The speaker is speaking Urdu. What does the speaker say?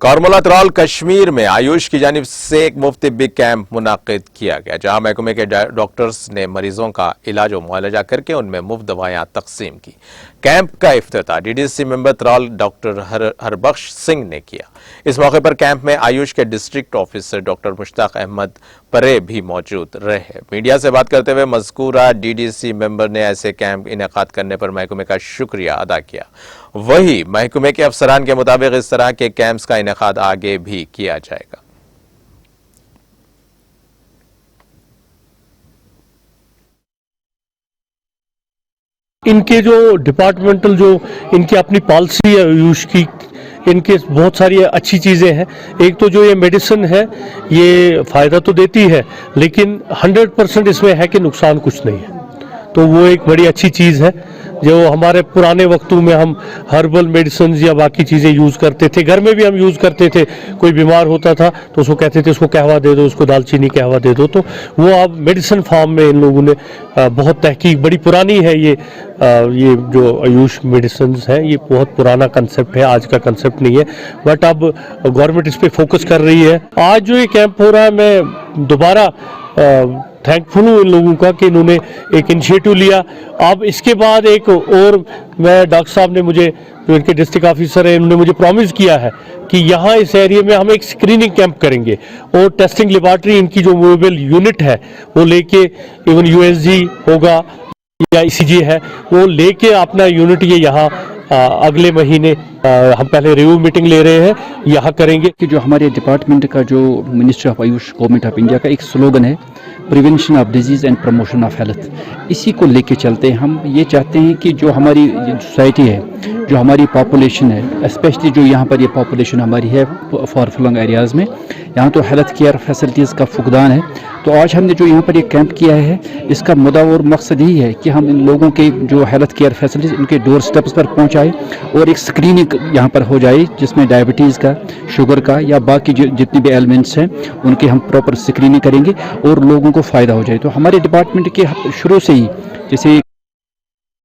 کارمولہ ترال کشمیر میں آیوش کی جانب سے ایک مفت طبی کیمپ منعقد کیا گیا جہاں محکمے کے ڈاکٹرز نے مریضوں کا علاج و معالجہ کر کے ان میں مفت دوائیاں تقسیم کی۔ کیمپ کا افتتاح ڈی ڈی سی ممبر ترال ڈاکٹر ہربخش سنگھ نے کیا۔ اس موقع پر کیمپ میں آیوش کے ڈسٹرکٹ آفیسر ڈاکٹر مشتاق احمد پرے بھی موجود رہے۔ میڈیا سے بات کرتے ہوئے مذکورہ ڈی ڈی سی ممبر نے ایسے کیمپ انعقاد کرنے پر محکمے کا شکریہ ادا کیا۔ وہی محکمے کے افسران کے مطابق اس طرح کے کیمپس کا انعقاد آگے بھی کیا جائے گا۔ ان کے جو ڈپارٹمنٹل جو ان کی اپنی پالیسی ہے آیوش کی، ان کے بہت ساری اچھی چیزیں ہیں۔ ایک تو جو یہ میڈیسن ہے یہ فائدہ تو دیتی ہے لیکن 100% اس میں ہے کہ نقصان کچھ نہیں ہے، تو وہ ایک بڑی اچھی چیز ہے۔ جو ہمارے پرانے وقتوں میں ہم ہربل میڈیسنز یا باقی چیزیں یوز کرتے تھے، گھر میں بھی ہم یوز کرتے تھے، کوئی بیمار ہوتا تھا تو اس کو کہتے تھے اس کو قہوہ دے دو، اس کو دال چینی قہوہ دے دو، تو وہ اب میڈیسن فارم میں ان لوگوں نے بہت تحقیق، بڑی پرانی ہے یہ جو آیوش میڈیسنز ہیں، یہ بہت پرانا کنسپٹ ہے، آج کا کنسپٹ نہیں ہے، بٹ اب گورنمنٹ اس پہ فوکس کر رہی ہے۔ آج جو یہ کیمپ ہو رہا ہے، میں دوبارہ تھینکفل ہوں ان لوگوں کا کہ انہوں نے ایک انیشیٹو لیا۔ اب اس کے بعد ایک اور میں ڈاکٹر صاحب نے مجھے، جو ان کے ڈسٹرکٹ آفیسر ہیں، انہوں نے مجھے پرومس کیا ہے کہ یہاں اس ایریے میں ہم ایک اسکریننگ کیمپ کریں گے اور ٹیسٹنگ لیبارٹری ان کی جو موبائل یونٹ ہے وہ لے کے، ایون یو ایس جی ہوگا یا ای سی جی ہے، وہ لے کے اپنا یونٹ یہ یہاں اگلے مہینے ہم پہلے ریویو میٹنگ لے رہے ہیں، یہاں کریں گے۔ کہ جو ہمارے ڈپارٹمنٹ کا جو ministry of AYUSH government of India کا ایک سلوگن ہے prevention of disease and promotion of health, اسی کو لے کے چلتے ہیں۔ ہم یہ چاہتے ہیں کہ جو ہماری سوسائٹی ہے، جو ہماری پاپولیشن ہے، اسپیشلی جو یہاں پر یہ پاپولیشن ہماری ہے فار فلنگ ایریاز میں، یہاں تو ہیلتھ کیئر فیسلٹیز کا فقدان ہے، تو آج ہم نے جو یہاں پر یہ کیمپ کیا ہے، اس کا مدعا اور مقصد یہی ہے کہ ہم ان لوگوں کے جو ہیلتھ کیئر فیسلٹیز ان کے ڈور سٹیپس پر پہنچائے اور ایک اسکریننگ یہاں پر ہو جائے جس میں ڈائبٹیز کا، شوگر کا یا باقی جتنی بھی ایلیمنٹس ہیں ان کی ہم پراپر اسکریننگ کریں گے اور لوگوں کو فائدہ ہو جائے۔ تو ہمارے ڈپارٹمنٹ کے شروع سے ہی جیسے